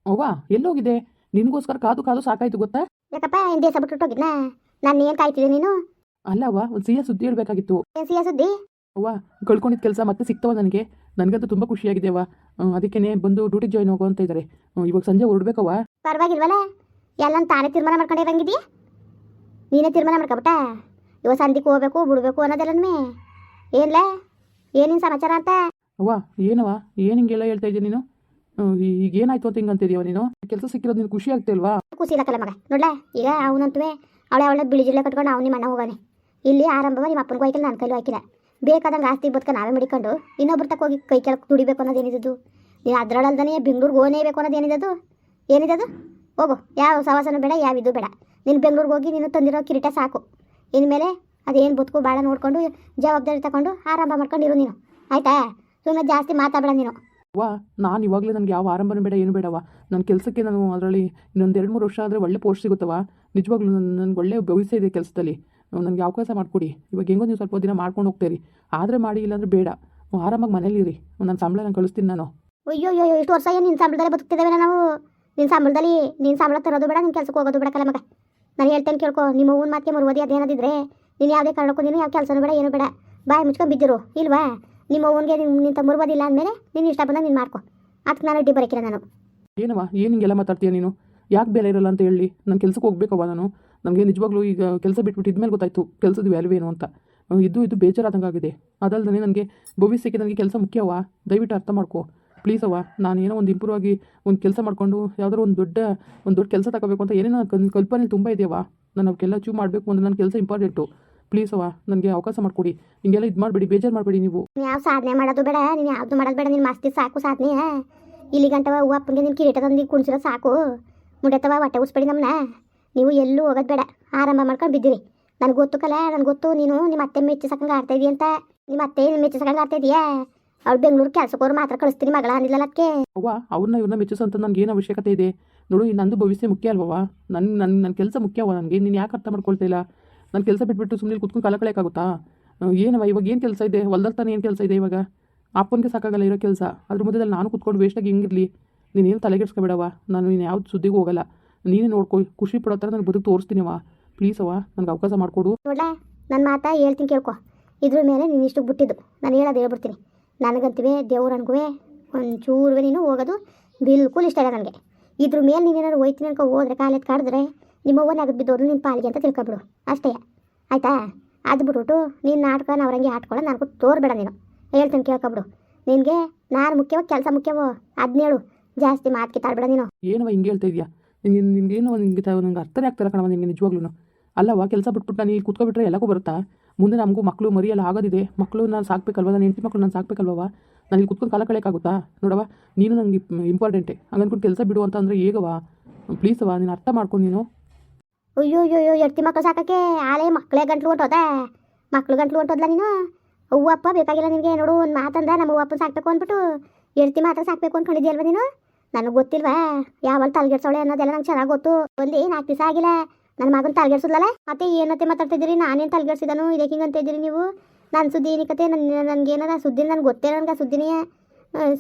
ಅವ್ವ ಎಲ್ಲೋಗಿದೆ? ನಿನಗೋಸ್ಕರ ಕಾದು ಕಾದು ಸಾಕಾಯ್ತು ಗೊತ್ತಾ? ಯಾಕಪ್ಪ ಏನು ದೇಶ ಬಿಟ್ಟುಟ್ಟೋಗಿದ್ನಾ? ನಾನು ಏನು ಕಾಯ್ತಿದ್ದೆ ನೀನು? ಅಲ್ಲ ಅವ್ವ, ಒಂದು ಸಿಹಿಯ ಸುದ್ದಿ ಹೇಳ್ಬೇಕಾಗಿತ್ತು. ಏನು ಸಿಹಿಯ ಸುದ್ದಿ? ಅವ್ವ, ಕಳ್ಕೊಂಡಿದ್ದ ಕೆಲಸ ಮತ್ತೆ ಸಿಕ್ತವ ನನಗೆ. ನನಗಂತೂ ತುಂಬ ಖುಷಿಯಾಗಿದೆ ಅವ್ವ. ಅದಕ್ಕೇ ಬಂದು ಡ್ಯೂಟಿಗೆ ಜಾಯ್ನ್ ಹೋಗೋ ಅಂತ ಇದ್ದಾರೆ. ಇವಾಗ ಸಂಜೆ ಹೊರಡ್ಬೇಕವ್ವ. ಪರವಾಗಿಲ್ವಲ್ಲ, ಎಲ್ಲ ತಾನೇ ತೀರ್ಮಾನ ಮಾಡ್ಕೊಂಡಿರಂಗಿದೀಯ? ನೀನೇ ತೀರ್ಮಾನ ಮಾಡ್ಕೊಬಿಟ್ಟ ಇವಾಗ ಸಂದಿಗೆ ಹೋಗ್ಬೇಕು ಬಿಡ್ಬೇಕು ಅನ್ನೋದೆಲ್ಲನೂ ಏನ್ಲ ಏನಿನ ಸಮಾಚಾರ ಅಂತ? ಅವ್ವ ಏನವ್ವ, ಏನು ಹಿಂಗೆಲ್ಲ ಹೇಳ್ತಾ ಇದ್ದೀನಿ ನೀನು? ಈಗ ಏನಾಯ್ತು ಅಂತ ಹಿಂಗಂತಿದೀವ ನೀನು? ಕೆಲಸ ಸಿಕ್ಕಿರೋದು ನೀನು ಖುಷಿ ಆಗ್ತಿಲ್ವಾ? ಖುಷಿ ಇಲ್ಲಕ್ಕಲ್ಲ ಮಗ. ನೋಡ್ಲ ಈಗ ಅವನಂತುವೆ ಅವಳ ಬಿಳಿ ಜಿಲ್ಲೆ ಕಟ್ಕೊಂಡು ಅವ್ನು ನಿಮ್ಮ ಅಣ್ಣ ಹೋಗಾನೆ. ಇಲ್ಲಿ ಆರಂಭವ ನಿಮ್ಮ ಅಪ್ಪನಿಗೂ ಹಾಕಿಲ್ಲ, ನನ್ನ ಕೈಲೂ ಹಾಕಿಲ್ಲ. ಬೇಕಾದಂಗೆ ಆಸ್ತಿ ಬದುಕ ನಾವೇ ಮಡಿಕೊಂಡು ಇನ್ನೊಬ್ರ ತಕ್ಕ ಹೋಗಿ ಕೈ ಕೆಳಕ್ಕೆ ದುಡಿಬೇಕು ಅನ್ನೋದು ಏನಿದ್ದು? ನೀನು ಅದರೊಳಲ್ದಾನೆ ಬೆಂಗ್ಳೂರಿಗೆ ಓನೇಬೇಕು ಅನ್ನೋದು ಏನಿದದು? ಹೋಗು, ಯಾವ ಸವಾಸನೂ ಬೇಡ, ಯಾವ ಇದು ಬೇಡ. ನೀನು ಬೆಂಗ್ಳೂರಿಗೆ ಹೋಗಿ ನೀನು ತಂದಿರೋ ಕಿರೀಟ ಸಾಕು. ಇನ್ಮೇಲೆ ಅದೇನು ಬದುಕು ಭಾಳ ನೋಡಿಕೊಂಡು ಜವಾಬ್ದಾರಿ ತಗೊಂಡು ಆರಂಭ ಮಾಡ್ಕೊಂಡಿರು ನೀನು, ಆಯಿತಾ? ಸುಮ್ಮನೆ ಜಾಸ್ತಿ ಮಾತಾಡಬೇಡ ನೀನು. ವಾ, ನಾನು ಇವಾಗಲೇ ನನಗೆ ಯಾವ ಆರಂಭನೂ ಬೇಡ, ಏನು ಬೇಡವ. ನನ್ನ ಕೆಲಸಕ್ಕೆ ನಾನು ಅದರಲ್ಲಿ ಇನ್ನೊಂದು 2-3 ವರ್ಷ ಆದರೆ ಒಳ್ಳೆ ಪೋಸ್ಟ್ ಸಿಗುತ್ತವ. ನಿಜವಾಗ್ಲೂ ನನಗೆ ಒಳ್ಳೆ ಭವಿಷ್ಯ ಇದೆ ಕೆಲಸದಲ್ಲಿ. ನನಗೆ ಅವಕಾಶ ಮಾಡಿಕೊಡಿ. ಇವಾಗ ಹೆಂಗೋ ನೀವು ಸ್ವಲ್ಪ ದಿನ ಮಾಡ್ಕೊಂಡು ಹೋಗ್ತೀರಿ, ಆದರೆ ಮಾಡಿ, ಇಲ್ಲಾಂದರೆ ಬೇಡ. ಆರಾಮಾಗಿ ಮನೇಲಿರಿ. ನನ್ನ ಸಂಬಳ ನಾನು ಕಳಿಸ್ತೀನಿ ನಾನು. ಅಯ್ಯೋ ಅಯ್ಯೋ, ಇಷ್ಟು ವರ್ಷ ಏನು ನಿನ್ನ ಸಂಬಳದಲ್ಲೇ ಬದುಕ್ತಿದ್ದೇವೆ ನಾವು? ನಿನ್ನ ಸಂಬಳದಲ್ಲಿ ನೀನು ಸಂಬಳ ತರೋದು ಬೇಡ, ನಿನ್ನ ಕೆಲಸಕ್ಕೆ ಹೋಗೋದು ಬೇಡ ಕಲ ಮಗ. ನಾನು ಹೇಳ್ತೇನೆ ಕೇಳ್ಕೊ, ನಿಮ್ಮ ಹೂವಿನ ಮಾತಿಗೆ ಮರುವದಿ ಅದೇನದಿದ್ರೆ ನೀನು ಯಾವುದೇ ಕಾರಣಕ್ಕೂ ನೀನು ಯಾವ ಕೆಲಸನೂ ಬೇಡ, ಏನು ಬೇಡ. ಬಾಯಿ ಮುಚ್ಕೊಂಡು ಬಿದ್ದಿರು ಇಲ್ವಾ? ನಿಮ್ಮ ಹೂವನಿಗೆ ನಿಂತ ಮುರುವುದಿಲ್ಲ ಅಂದಮೇಲೆ ನೀನು ಇಷ್ಟ ಬಂದಾಗ ನೀನು ಮಾಡ್ಕೊ. ಅದಕ್ಕೆ ನಾನು ಅಡ್ಡಿ ಬರೋಕಿಲ್ಲ ನಾನು. ಏನವ, ಏನು ಹಿಂಗೆಲ್ಲ ಮಾತಾಡ್ತೀಯ ನೀನು? ಯಾಕೆ ಬೆಲೆ ಇರಲ್ಲ ಅಂತ ಹೇಳಿ? ನಾನು ಕೆಲಸಕ್ಕೆ ಹೋಗ್ಬೇಕವ ನಾನು. ನನಗೆ ನಿಜವಾಗ್ಲೂ ಈಗ ಕೆಲಸ ಬಿಟ್ಬಿಟ್ಟು ಇದ್ಮೇಲೆ ಗೊತ್ತಾಯಿತು ಕೆಲಸದ ವ್ಯಾಲ್ಯೂ ಏನು ಅಂತ. ಇದು ಬೇಜಾರಾದಂಗೆ ಆಗಿದೆ. ಅದಲ್ಲದೆ ನನಗೆ ಭವಿಷ್ಯಕ್ಕೆ ನನಗೆ ಕೆಲಸ ಮುಖ್ಯವ. ದಯವಿಟ್ಟು ಅರ್ಥ ಮಾಡ್ಕೊ ಪ್ಲೀಸ್ ಅವ್ವ. ನಾನೇನೋ ಒಂದು ಇಂಪ್ರೂವ್ ಆಗಿ ಒಂದು ಕೆಲಸ ಮಾಡಿಕೊಂಡು ಯಾವುದಾದ್ರು ಒಂದು ದೊಡ್ಡ ಕೆಲಸ ತಗೋಬೇಕು ಅಂತ ಏನೇನೋ ಕಲ್ಪನೆ ತುಂಬ ಇದೆಯವ. ನಾನು ಅವಕ್ಕೆಲ್ಲ ಅಚೀವ್ ಮಾಡಬೇಕು ಅಂದರೆ ನನ್ನ ಕೆಲಸ ಇಂಪಾರ್ಟೆಂಟು. ಪ್ಲೀಸ್ ಅವ್ವ, ನನಗೆ ಅವಕಾಶ ಮಾಡಿಕೊಡಿ. ಹಿಂಗೆಲ್ಲ ಇದು ಮಾಡಬೇಡಿ, ಬೇಜಾರು ಮಾಡಬೇಡಿ ನೀವು. ಯಾವ ಸಾಧನೆ ಮಾಡೋದು ಬೇಡ, ನೀನು ಯಾವುದು ಮಾಡೋದು ಬೇಡ. ನೀನು ಮಸ್ತಿ ಸಾಕು ಸಾಧನೆ. ಇಲ್ಲಿ ಗಂಟವ ಹೂವು ಅಪ್ಪನಿಗೆ ನೀನು ಕಿರೀಟ ತಂದು ಕುಣಿಸಿರೋ ಸಾಕು. ಮುಡೆತವ ಹೊಟ್ಟೆ ಉಸ್ಬೇಡಿ ನಮ್ಮನ್ನ. ನೀವು ಎಲ್ಲೂ ಹೋಗೋದು ಬೇಡ, ಆರಂಭ ಮಾಡ್ಕೊಂಡು ಬಿದ್ದಿರಿ. ನನಗೆ ಗೊತ್ತು ಕಲ, ನನಗೆ ಗೊತ್ತು ನೀನು ನಿಮ್ಮ ಅತ್ತೆ ಮೆಚ್ಚಿಸಕ್ಕಂಗೆ ಆಡ್ತಾ ಇದೀಯ ಅಂತ. ನಿಮ್ಮ ಅತ್ತೆ ಮೆಚ್ಚಿಸಕ್ಕಂಗೆ ಆಡ್ತಾ ಇದೀಯಾ? ಅವ್ಳು ಬೆಂಗಳೂರು ಕೆಲಸಕ್ಕೋರು ಮಾತ್ರ ಕಳಿಸ್ತೀನಿ ಮಗಳ ಅಂದಿಲ್ಲ ಅದಕ್ಕೆ. ಅವ್ವ, ಇವ್ರನ್ನ ಮೆಚ್ಚಿಸೋಂತ ನನಗೆ ಏನು ಅವಶ್ಯಕತೆ ಇದೆ? ನೋಡು, ನಂದು ಭವಿಷ್ಯ ಮುಖ್ಯ ಅಲ್ವವ. ನನ್ನ ಕೆಲಸ ಮುಖ್ಯವ ನನಗೆ. ನೀನು ಯಾಕೆ ಅರ್ಥ ಮಾಡ್ಕೊಳ್ತಾ ಇಲ್ಲ? ನನ್ನ ಕೆಲಸ ಬಿಟ್ಬಿಟ್ಟು ಸುಮ್ಮನೆ ಕೂತ್ಕೊಂಡು ಕಾಲ ಕಳೆಯೋಕ್ಕಾಗುತ್ತಾ? ಏನವ ಇವಾಗ ಏನು ಕೆಲಸ ಇದೆ? ಹೊಲ್ದಲ್ಲಿ ತಾನೇ ಏನು ಕೆಲಸ ಇದೆ ಇವಾಗ? ಅಪ್ಪನಿಗೆ ಸಾಕಾಗಲ್ಲ ಇರೋ ಕೆಲಸ. ಅದ್ರ ಮಧ್ಯದಲ್ಲಿ ನಾನು ಕೂತ್ಕೊಂಡು ವೇಸ್ಟಾಗಿ ಹಿಂಗಿರಲಿ? ನೀನೇನು ತಲೆಗೆಡ್ಸ್ಕೊಬೇಡವ. ನೀನು ಯಾವ್ದು ಸುದ್ದಿಗೂ ಹೋಗಲ್ಲ. ನೀನೇ ನೋಡ್ಕೊ, ಖುಷಿ ಪಡೋ ಥರ ನಾನು ಬದುಕು ತೋರಿಸ್ತೀನಿವ. ಪ್ಲೀಸ್ ಅವ್ವ, ನನಗೆ ಅವಕಾಶ ಮಾಡಿಕೊಡು. ನೋಡ್ಲಾ, ನನ್ನ ಮಾತಾ ಹೇಳ್ತೀನಿ ಕೇಳ್ಕೊ. ಇದ್ರ ಮೇಲೆ ನೀನು ಇಷ್ಟು ಬಿಟ್ಟಿದ್ದು ನಾನು ಹೇಳೋದು ಹೇಳ್ಬಿಡ್ತೀನಿ. ನನಗಂತೀವಿ ದೇವ್ರನ್ಗೂ ಒಂಚೂರುವೆ ನೀನು ಹೋಗೋದು ಬಿಲ್ಕುಲ್ ಇಷ್ಟ ಇಲ್ಲ ನನಗೆ. ಇದ್ರ ಮೇಲೆ ನೀನೇನಾದ್ರು ಹೋಯ್ತೀನಿ ಅನ್ಕೊ ಹೋದ್ರೆ ಕಾಲೆತ್ತು ಕಾಡಿದ್ರೆ ನಿಮ್ಮ ಅವ್ವನ ಆಗದು ಬಿದ್ದೋದು ನಿನ್ನ ಪಾಲಿಗೆ ಅಂತ ತಿಳ್ಕೊಬಿಡು ಅಷ್ಟೇ, ಆಯಿತಾ? ಅದು ಬಿಟ್ಬಿಟ್ಟು ನೀನು ನಾಟಕ ಅವ್ರಂಗೆ ಆಟ್ಕೊಳ್ಳೋ ನನಗೂ ತೋರ್ಬೇಡ. ನೀನು ಹೇಳ್ತೀನಿ ಕೇಳ್ಕೊಬಿಡು. ನಿನಗೆ ನಾನು ಮುಖ್ಯವೋ ಕೆಲಸ ಮುಖ್ಯವೋ ಅದನ್ನೇಳು, ಜಾಸ್ತಿ ಮಾತು ಕಿತ್ತಾಡ್ಬೇಡ ನೀನು. ಏನವ ಹಿಂಗೆ ಹೇಳ್ತಾ ಇದೆಯಾ? ನಿನಗೇನು ನಂಗೆ ಅರ್ಥನೇ ಆಗ್ತಾರ ಕಣವ ನಿನಗೆ ನಿಜವಾಗ್ಲೂ. ಅಲ್ಲವ, ಕೆಲಸ ಬಿಟ್ಬಿಟ್ಟು ನಾನು ಇಲ್ಲಿ ಕೂತ್ಕೊಬಿಟ್ರೆ ಎಲ್ಲಕ್ಕೂ ಬರುತ್ತಾ? ಮುಂದೆ ನಮಗೂ ಮಕ್ಕಳು ಮರಿ ಎಲ್ಲ ಆಗೋದಿದೆ. ಮಕ್ಕಳು ನಾನು ಸಾಕಬೇಕಲ್ವ? ನನ್ನ ಹೆಂಡತಿ ಮಕ್ಕಳು ನಾನು ಸಾಕಬೇಕಲ್ವ? ನಾನು ಇಲ್ಲಿ ಕೂತ್ಕೊಂಡು ಕಾಲ ಕಳೆಯೋಕ್ಕಾಗುತ್ತಾ? ನೋಡವ, ನೀನು ನನಗೆ ಇಂಪಾರ್ಟೆಂಟೇ. ಹಂಗನ್ಕೊಂಡು ಕೆಲಸ ಬಿಡು ಅಂತ ಅಂದರೆ ಹೇಗವ? ಪ್ಲೀಸ್ ಅವ್ವ, ನೀನು ಅರ್ಥ ಮಾಡ್ಕೊಂಡು ನೀನು. ಅಯ್ಯೋ ಅಯ್ಯೋ ಅಯ್ಯೋ, ಎಡ್ತಿ ಮಕ್ಕಳು ಸಾಕಕ್ಕೆ ಆಲೇ ಮಕ್ಕಳೇ ಗಂಟ್ಲು ಹೊಂಟೋದ? ಮಕ್ಕಳು ಗಂಟ್ಲು ಹೊಂಟೋದ್ಲ ನೀನು? ಅವ್ವಪ್ಪ ಬೇಕಾಗಿಲ್ಲ ನಿನಗೆ. ನೋಡು, ಒಂದು ಮಾತಂದ ನಮ್ಮ ಅವ್ವಪ್ಪನ ಸಾಕಬೇಕು ಅಂದ್ಬಿಟ್ಟು ಎಡ್ತಿ ಮಾತ್ರ ಸಾಕಬೇಕು ಅಂದ್ಕೊಂಡಿದ್ಯಲ್ವ ನೀನು? ನನಗೆ ಗೊತ್ತಿಲ್ವಾ ಯಾವಳು ತಲೆಗೆಡ್ಸೋಳೆ ಅನ್ನೋದೆಲ್ಲ ನಂಗೆ ಚೆನ್ನಾಗಿ ಗೊತ್ತು. ಒಂದು 4 ದಿವಸ ಆಗಿಲ್ಲ ನನ್ನ ಮಗನ ತಲೆಗೆಡ್ಸೋದ್ಲಲ್ಲ. ಮತ್ತೆ ಏನತ್ತೆ ಮಾತಾಡ್ತಿದ್ದೀರಿ? ನಾನೇನು ತಲೆಗೆಡ್ಸಿದನು? ಇದಕ್ಕೆ ಹಿಂಗೆ ಅಂತ ಇದ್ದೀರಿ ನೀವು? ನನ್ನ ಸುದ್ದಿ ಏನಿಕತೆ? ನನಗೇನದ ಸುದ್ದಿ? ನನಗೆ ಗೊತ್ತೇ ನನಗೆ ಸುದ್ದಿನೇ.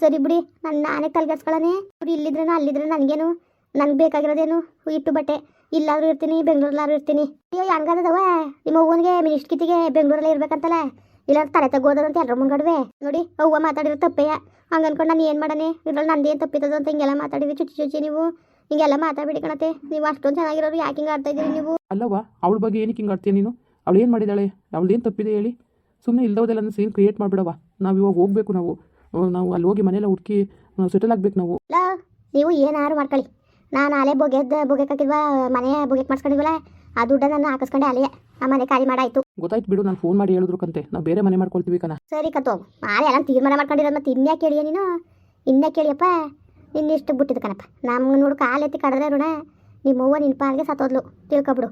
ಸರಿ ಬಿಡಿ, ನಾನೇ ತಲೆಗೆಡ್ಸ್ಕೊಳ್ಳೋಣ. ಇಲ್ಲಿದ್ರೂ ಅಲ್ಲಿದ್ರೆ ನನಗೇನು? ನನಗೆ ಬೇಕಾಗಿರೋದೇನು? ಇಟ್ಟು ಬಟ್ಟೆ. ಇಲ್ಲಾದ್ರೂ ಇರ್ತೀನಿ, ಬೆಂಗಳೂರಲ್ಲಾದ್ರೂ ಇರ್ತೀನಿ. ಅಯ್ಯೋ ಹಂಗದವ ನಿಮ್ಮ ಅವ್ವನಿಗೆ ಮಿನಿಸ್ಟ್ ಕಿತ್ತಿಗೆ ಬೆಂಗಳೂರಲ್ಲೇ ಇರ್ಬೇಕಂತಲ್ಲ, ಇಲ್ಲ ತಲೆ ತಗೋದಂತ ಎಲ್ಲರ ಮುಂಗಡ್ವೆ. ನೋಡಿ, ಅವ್ವ ಮಾತಾಡಿರೋ ತಪ್ಪೆಯ. ಹಂಗೆ ಅನ್ಕೊಂಡು ನಾನು ಏನು ಮಾಡನೆ? ಇದ್ರಲ್ಲಿ ನಂದೇನು ತಪ್ಪಿತದ ಅಂತ ಹಿಂಗೆಲ್ಲ ಮಾತಾಡಿದ್ವಿ ಚುಚ್ಚಿ ನೀವು. ಹಿಂಗೆಲ್ಲ ಮಾತಾಡ್ಬಿಡಿ ಕಣತೆ. ನೀವು ಅಷ್ಟೊಂದು ಚೆನ್ನಾಗಿರೋರು ಯಾಕೆ ಹಿಂಗೆ ಆಡ್ತಾ ಇದ್ದೀರಿ ನೀವು? ಅಲ್ಲವಾ, ಅವಳ ಬಗ್ಗೆ ಏನಕ್ಕೆ ಹಿಂಗೆ ಆಡ್ತೀಯ ನೀನು? ಅವಳು ಏನು ಮಾಡಿದ್ದಾಳೆ? ಅವಳೇನು ತಪ್ಪಿದೆ ಹೇಳಿ? ಸುಮ್ಮನೆ ಇಲ್ದೋದೆಲ್ಲ ಸೀನ್ ಕ್ರಿಯೇಟ್ ಮಾಡಿಬಿಡವ. ನಾವು ಇವಾಗ ಹೋಗ್ಬೇಕು. ನಾವು ಅಲ್ಲಿ ಹೋಗಿ ಮನೆಯೆಲ್ಲ ಹುಡುಕಿ ಸೆಟಲ್ ಆಗ್ಬೇಕು ನಾವು. ಇಲ್ಲ, ನೀವು ಏನಾರು ಮಾಡ್ಕೊಳ್ಳಿ. ನಾನು ಅಲೆ ಬೊಗೆಕ್ಕಾಕಿಲ್ವಾ? ಮನೆ ಬೊಗೆಕ್ ಮಾಡಿಸ್ಕೊಂಡಿಲ್ವಲ್ಲ, ಆ ದುಡ್ಡ ನಾನು ಹಾಕಿಸ್ಕೊಂಡೆ ಅಲೆಯೇ ಆ ಮನೆ ಖಾಲಿ ಮಾಡಾಯ್ತು. ಗೊತ್ತಾಯ್ತು ಬಿಡು, ನಾನು ಫೋನ್ ಮಾಡಿ ಹೇಳಿದ್ರುಕಂತೆ ನಾವು ಬೇರೆ ಮನೆ ಮಾಡ್ಕೊಳ್ತೀವಿ ಕಣ. ಸರಿ ಕತ್ತೋ, ಆಲೆ ಎಲ್ಲ ತೀರ್ಮಾನ ಮಾಡ್ಕೊಂಡಿರೋದು. ಮತ್ತೆ ಇನ್ಯಾಕೆ ಕೇಳಿಯ ನೀನು? ಇನ್ಯಾಕೆ ಕೇಳಿಯಪ್ಪ? ಇನ್ನಿಷ್ಟು ಬಿಟ್ಟಿದ್ದು ಕಣಪ್ಪ. ನಮ್ಗೆ ನೋಡು ಕಾಲೆತ್ತಿ ಕಡಿದ್ರೆ ಋಣ ನಿಮ್ಮ ಅವ್ವ ನಿನ್ನ ಪಾಲ್ಗೆ ಸತ್ತೋದ್ಲು, ತಿಳ್ಕೊಬಿಡು.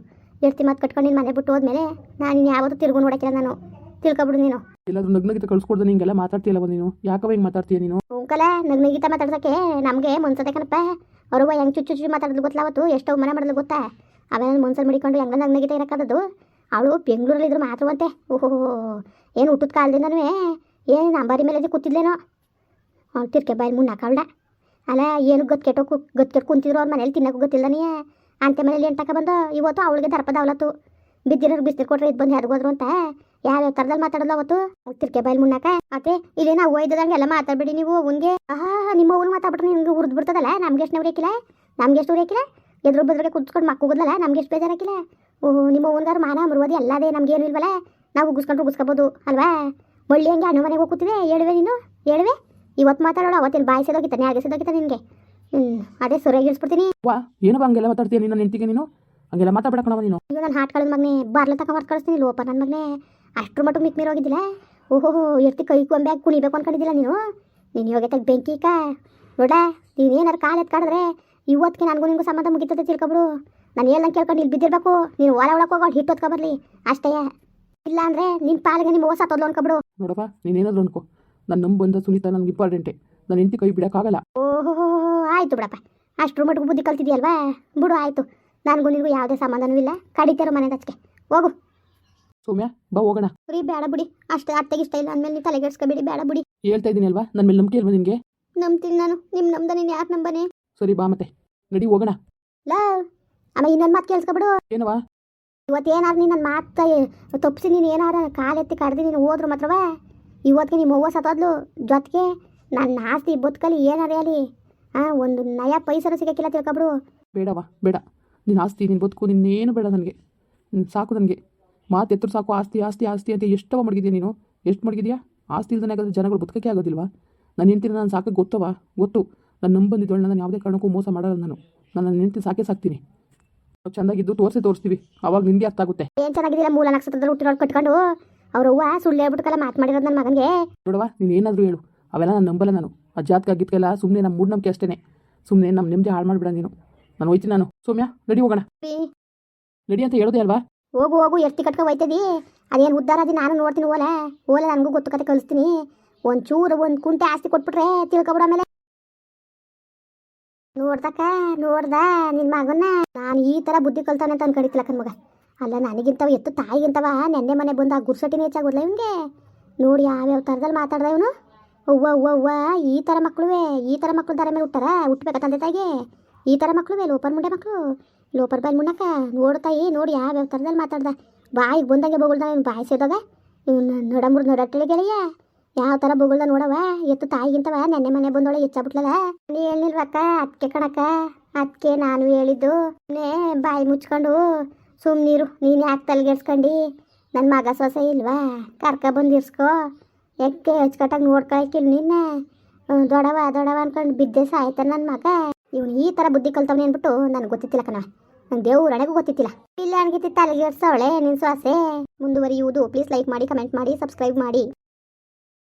ಎಡ್ತಿ ಮಾತು ಕಟ್ಕೊಂಡು ನಿನ್ನ ಮನೆ ಬಿಟ್ಟು ಹೋದ್ಮೇಲೆ ನಾನು ಇನ್ನು ಯಾವತ್ತೂ ತಿರುಗು ನೋಡೋಕ್ಕಿಲ್ಲ ನಾನು, ತಿಳ್ಕೊಬಿಡು ನೀನು. ಎಲ್ಲಾದ್ರೂ ನಗ್ನಗಿತ ಕಳ್ಸ್ಕೊಡ್ದೆ ಹಿಂಗೆಲ್ಲ ಮಾತಾಡ್ತೀಯಲ್ಲವ ನೀನು? ಯಾಕವ ಹಿಂಗೆ ಮಾತಾಡ್ತೀಯ ನೀನು? ಕಲ ನಗ್ನಗೀತ ಮಾತಾಡ್ಸೋಕ್ಕೆ ನಮಗೆ ಮನ್ಸತ್ತೆ ಕಣಪ್ಪ. ಅವ್ರವ್ವ ಹೆಂಗೆ ಚುಚ್ಚು ಮಾತಾಡೋದು ಗೊತ್ತಲ್ಲ ಅವತ್ತು, ಎಷ್ಟು ಅವಮಾನ ಮಾಡೋದು ಗೊತ್ತಾ? ಅವೇನು ಮನ್ಸಲ್ಲಿ ಮಡಿಕೊಂಡು ಹೆಂಗ ನಗ್ನಗೀತ ಇರೋಕ್ಕಾದದು? ಅವಳು ಬೆಂಗಳೂರಲ್ಲಿದ್ರು ಮಾತ್ರವಂತೆ. ಓಹೋ, ಏನು ಹುಟ್ಟದ ಕಾಲದಿಂದನೂ ಏನು ನಂಬರಿ ಮೇಲೆ ಕೂತಿದ್ಲೇನೋ. ತಿರ್ಕೆ ಬಾಯಿ ಮುನ್ನ ಹಾಕಳ್ದ. ಅಲ್ಲ ಏನು ಗತ್ಕೆಟ್ಟು ಕುಂತಿದ್ರು ಅವ್ರ ಮನೇಲಿ ತಿನ್ನೋಕೆ ಗೊತ್ತಿಲ್ಲ ನೀ ಅಂತೆ ಮನೇಲಿ ಎಂಟಕ ಬಂದು ಇವತ್ತು ಅವಳಿಗೆ ದರ್ಪದ ಅವಲತ್ತು ಬಿದ್ದಿರೋರು ಬಿಸ್ತಿರ್ ಕೊಟ್ರೆ ಇದು ಬಂದು ಯಾರಿಗೋದ್ರು ಅಂತ ಯಾವ್ಯಾವ ಥರದಲ್ಲಿ ಮಾತಾಡೋಲ್ಲ ಅವತ್ತು ತಿರ್ಕೆ ಬೈಲ್ ಮುನ್ನಕ ಅತ್ತೆ ಇಲ್ಲೇ ನಾವು ಒಯ್ದಂಗೆ ಎಲ್ಲ ಮಾತಾಡ್ಬೇಡಿ ನೀವು ಅವನಿಗೆ ನಿಮ್ಮ ಅವ್ನು ಮಾತಾಡ್ಬಿಟ್ರೆ ನಿಮ್ಗೆ ಉರ್ದು ಬಿಡ್ತದಲ್ಲ ನಮ್ಗೆ ಎಷ್ಟು ಉರೇಕಿಲ್ಲ ಎದುರು ಬದ್ರಿಗೆ ಕುತ್ಕೊಂಡು ಮಕ್ಕಳಲ್ಲ ನಮ್ಗೆ ಎಷ್ಟು ಬೇಜಾರಾಕಿಲ್ಲ ಓಹ್ ನಿಮ್ಮ ಅವ್ವನ್ಗಾರು ಮಾನ ಮರುವದಿ ಎಲ್ಲದೇ ನಮ್ಗೇನು ಇಲ್ವಲ್ಲ ನಾವು ಉಗಿಸ್ಕೊಂಡು ಅಲ್ವಾ ಬಳ್ಳಿ ಹಂಗೆ ಅಣ್ಣ ಮನೆಗೆ ಹೋಗ್ತಿದೆ ಹೇಳುವೆ ನೀನು ಹೇಳುವೆ ಇವತ್ತು ಮಾತಾಡೋಣ ಅವತ್ತೇನು ಬಾಯಿಸೋದೋಗಿತ್ತಾನೆ ಆಗಿಸೋದೋಗಿತ್ತ ನಿನಗೆ ಅದೇ ಸರಿಯಾಗಿ ಇಳಿಸ್ಬಿಡ್ತೀನಿ ವಾ ಏನಪ್ಪ ಹಂಗೆಲ್ಲ ಮಾತಾಡ್ತೀಯ ನೀನು ನನ್ನ ಹೆಂಡತಿಗೆ ನೀನು ಹಂಗೆಲ್ಲ ಮಾತಾಡ್ಬೇಕಣವ ನೀನು ಈಗ ನಾನು ಹಾಟ್ ಕಳೆದ ಮಗನೇ ಬಾರ್ಲ ತಕ ಹೊರತು ಕಳಿಸ್ತೀನಿ ಲೋಪ ನನ್ನ ಮಗನೇ ಅಷ್ಟ್ರ ಮಟ್ಟಿಗೆ ಮಿಕ್ ಹೋಗಿದ್ದಿಲ್ಲ ಓಹೋ ಎತ್ತಿ ಕೈ ಕೊಂಬ್ಯಾಗ ಕುಣಿಬೇಕು ಅನ್ಕೊಂಡಿದ್ದಿಲ್ಲ ನೀನು ಹೋಗೈತಾಗ ಬೆಂಕಿ ನೋಡ ನೀನೇನಾರು ಕಾಲು ಎತ್ಕಾಡಿದ್ರೆ ಇವತ್ತಿಗೆ ನನಗೂ ನಿಂಗೂ ಸಂಬಂಧ ಮುಗಿತದೆ ತಿಳ್ಕೊಬಿಡು ನಾನು ಹೇಳ್ದಂಗೆ ಕೇಳ್ಕೊಂಡು ಇಲ್ಲಿ ಬಿದ್ದಿರ್ಬೇಕು ನೀನು ಒಳಗೆ ಹೋಗೋಳು ಹಿಟ್ಟು ಹೊತ್ಕೊಬರ್ಲಿ ಅಷ್ಟೇ ಇಲ್ಲ ಅಂದರೆ ನಿನ್ನ ಪಾಲಿಗೆ ನಿಮ್ಮ ಹೊಸ ತೊದ್ಲು ಅನ್ಕೊಬಿಡು ನೋಡಪ್ಪ ನೀನೇನಾದ್ರು ಅನ್ಕೋ ನನ್ನ ನಂಬು ಬಂದ ಸುನೀತಾ ನನಗೆ ಇಂಪಾರ್ಟೆಂಟೆ ನನ್ನ ಹೆಂಡತಿ ಕೈ ಬಿಡೋಕ್ಕಾಗಲ್ಲ ಓಹೋ ಆಯಿತು ಬಿಡಪ್ಪ ಅಷ್ಟ್ರ ಮಟ್ಟಿಗೆ ಬುದ್ಧಿ ಕಲ್ತಿದ್ಯಲ್ವಾ ಬಿಡು ಆಯಿತು ನನಗೂ ನಿನಗೂ ಯಾವುದೇ ಸಂಬಂಧನೂ ಇಲ್ಲ ಕಡಿತಾರೋ ಮನೆ ಹಚ್ಕೆ ಹೋಗು ಸೌಮ್ಯ ಬಾ ಹೋಗೋಣ ಫ್ರೀ ಬೇಡ ಬಿಡಿ ಅಷ್ಟೇ ಅತ್ತೆಗೆ ಇಷ್ಟ ಇಲ್ಲ ಅಂದಮೇಲೆ ನೀವು ತಲೆಗೆಡ್ಸ್ಕೊಬೇಡಿ ಬೇಡ ಬಿಡಿ ಹೇಳ್ತಾ ಇದ್ದೀನಿ ಅಲ್ವಾ ನನ್ನ ಮೇಲೆ ನಂಬಿಕೆ ಇಲ್ವಾ ನಿನಗೆ ನಂಬ್ತೀನಿ ನಾನು ನಿಮ್ಮ ನಮ್ದ ನೀನು ಯಾಕೆ ನಂಬನೆ ಸರಿ ಬಾ ಮತ್ತೆ ನಡಿ ಹೋಗೋಣ ಆಮೇಲೆ ಇನ್ನೊಂದು ಮಾತು ಕೇಳಿಸ್ಕೊಬಿಡು ಏನವಾ ಇವತ್ತೇನಾರು ನೀನು ನನ್ನ ಮಾತು ತಪ್ಪಿಸಿ ನೀನು ಏನಾರ ಕಾಲೆತ್ತಿ ಕಡ್ದು ನೀನು ಹೋದ್ರು ಮಾತ್ರವ ಇವತ್ತಿಗೆ ನಿಮ್ಮ ಅವ್ವ ಸತ್ತೋದ್ಲು ಜೊತೆಗೆ ನನ್ನ ಆಸ್ತಿ ಬದುಕಲಿ ಏನಾರೇ ಅಲ್ಲಿ ಒಂದು ನಯ ಪೈಸರು ಸಿಗೋಕ್ಕಿಲ್ಲ ತಿಳ್ಕೊಬಿಡು ಬೇಡವಾ ಬೇಡ ನಿನ್ನ ಆಸ್ತಿ ನಿನ್ನ ಬದುಕು ನಿನ್ನೇನು ಬೇಡ ನನಗೆ ಸಾಕು ನನಗೆ ಮಾತು ಎತ್ತರು ಸಾಕು ಆಸ್ತಿ ಆಸ್ತಿ ಆಸ್ತಿ ಅಂತ ಎಷ್ಟವ ಮಡಗಿದ್ಯಾ ನೀನು ಎಷ್ಟು ಮಡಗಿದ್ಯಾ ಆಸ್ತಿ ಇಲ್ದೇ ಆಗೋದು ಜನಗಳು ಬದುಕಕ್ಕೆ ಆಗೋದಿಲ್ವಾ ನನ್ನ ಹೆಂಡ್ತಿನ ನಾನು ಸಾಕಕ್ಕೆ ಗೊತ್ತು ನಾನು ನಂಬಂದಿದ್ದಳು ನಾನು ಯಾವುದೇ ಕಾರಣಕ್ಕೂ ಮೋಸ ಮಾಡಲ್ಲ ನಾನು ನನ್ನ ಹೆಂಡ್ತಿ ಸಾಕ್ತೀನಿ ಚೆಂದಾಗಿದ್ದು ತೋರಿಸ್ತೀವಿ ಅವಾಗ ನಿನಗೆ ಅರ್ಥ ಆಗುತ್ತೆ ಏನು ಚೆನ್ನಾಗಿದ್ದಿಲ್ಲ ಮೂಲ ನಕ್ಷತ್ರದಲ್ಲಿ ಹುಟ್ಟಿರೋದು ಕಟ್ಕೊಂಡು ಅವ್ರ ಅವ್ವ ಸುಳ್ಳು ಹೇಳ್ಬಿಟ್ಕಲ್ಲ ಮಾತು ಮಾಡಿರೋದು ನನ್ನ ಮಗನಿಗೆ ನೋಡವಾ ನೀನು ಏನಾದರೂ ಹೇಳು ಅವೆಲ್ಲ ನಾನು ನಂಬಲ್ಲ ನಾನು ಆ ಜಾತಕ ಗಿತ್ಕೆಲ್ಲ ಸುಮ್ಮನೆ ನಮ್ಮ ಮೂಢನಂಬಿಕೆ ಅಷ್ಟೇ ಸುಮ್ಮನೆ ನಮ್ಮ ನೆಮ್ಮದಿ ಹಾಳು ಮಾಡಿಬಿಡ ನೀನು ನಾನು ಹೋಯ್ತೀನಿ ನಾನು ಸೌಮ್ಯ ನಡಿ ಹೋಗೋಣ ನಡಿ ಅಂತ ಹೇಳೋದೇ ಅಲ್ವಾ ಹೋಗು ಎರ್ತಿ ಕಟ್ಕೊ ಹೋಯ್ತದಿ ಅದೇನು ಉದ್ದಾರ ಅದಿ ನಾನು ನೋಡ್ತೀನಿ ಓಲೆ ನನಗೂ ಗೊತ್ತು ಕತೆ ಕಳಿಸ್ತೀನಿ ಒಂದು ಕುಂಟೆ ಆಸ್ತಿ ಕೊಟ್ಬಿಟ್ರೆ ತಿಳ್ಕೊಬಿಡ ಮೇಲೆ ನೋಡ್ದ ನಿನ್ನ ಮಗನ್ನ ನಾನು ಈ ಥರ ಬುದ್ಧಿ ಕಲ್ತಾನೆ ಅಂತ ಅನ್ಕೊಂಡಿತ್ತಿಲ್ಲ ಕಣ್ಮಗ ಅಲ್ಲ ನನಗಿಂತವ ಎತ್ತು ತಾಯಿಗಿಂತವ ನೆನ್ನೆ ಮನೆ ಬಂದು ಆ ಗುರ್ಸಟಿನೇ ಹೆಚ್ಚಾಗೋದ್ಲ ಇವನಿಗೆ ನೋಡಿ ಯಾವ್ಯಾವ ಥರದಲ್ಲಿ ಮಾತಾಡ್ದ ಇವನು ಅವ್ವ ಈ ಥರ ಮಕ್ಕಳು ದಾರ ಮೇಲೆ ಹುಟ್ಟಬೇಕ ತಂದೆ ತಾಯಿಗೆ ಈ ಥರ ಮಕ್ಕಳು ಲೋಪರ್ ಮುಂಡೆ ಮಕ್ಕಳು ಲೋಪರ್ ಬಾಯಿ ಮುನ್ನಕ ನೋಡ್ತಾಯಿ ನೋಡಿ ಯಾವ್ಯಾವ ಥರದಲ್ಲಿ ಮಾತಾಡ್ದ ಬಾಯಿಗೆ ಬಂದಂಗೆ ಬೊಗಳ್ದ ಇವ್ನು ಬಾಯಿ ಸೇದಾಗ ಇವ್ನು ನಡಟ್ಟಳಿ ಗೆಳೆಯ ಯಾವ ಥರ ಬೊಗಳ್ದ ನೋಡವ ಎತ್ತು ತಾಯಿಗಿಂತವ ನೆನ್ನೆ ಮನೆ ಬಂದೊಳೆ ಹೆಚ್ಚಾಗ್ಬಿಟ್ಲಲ್ಲ ನೀ ಹೇಳಿಲ್ವಕ್ಕ ಅದಕ್ಕೆ ಕಣಕ್ಕ ಅದಕ್ಕೆ ನಾನು ಹೇಳಿದ್ದು ಬಾಯಿ ಮುಚ್ಕೊಂಡು ಸುಮ್ಮನಿರು ನೀನು ಯಾಕೆ ತಲೆಗೆಡ್ಸ್ಕೊಂಡು ನನ್ನ ಮಗ ಸೊಸೆ ಇಲ್ವಾ ಕರ್ಕ ಬಂದಿರ್ಸ್ಕೊ ಎಕ್ಕೆ ಹಚ್ಕಟ್ಟಾಗಿ ನೋಡ್ಕೊಳಕ್ಕಿಲ್ಲ ನಿನ್ನೆ ದೊಡವ ಅನ್ಕೊಂಡು ಬಿದ್ದೆ ಸಾಯ್ತಾನೆ ನನ್ನ ಮಗ ಇವನು ಈ ಥರ ಬುದ್ಧಿ ಕಲ್ತವನೇ ಅಂದ್ಬಿಟ್ಟು ನನಗೆ ಗೊತ್ತಿತ್ತಿಲ್ಲ ಕಣ ನಂಗೆ ದೇವ್ರಣೆಗೂ ಗೊತ್ತಿತ್ತಿಲ್ಲ ಇಲ್ಲ ಅನ್ಗಿತ್ತಿ ತಲೆಗೆಡ್ಸವಳೆ ನಿನ್ನ ಸೊಸೆ ಮುಂದುವರಿಯುವುದು ಪ್ಲೀಸ್ ಲೈಕ್ ಮಾಡಿ ಕಮೆಂಟ್ ಮಾಡಿ ಸಬ್ಸ್ಕ್ರೈಬ್ ಮಾಡಿ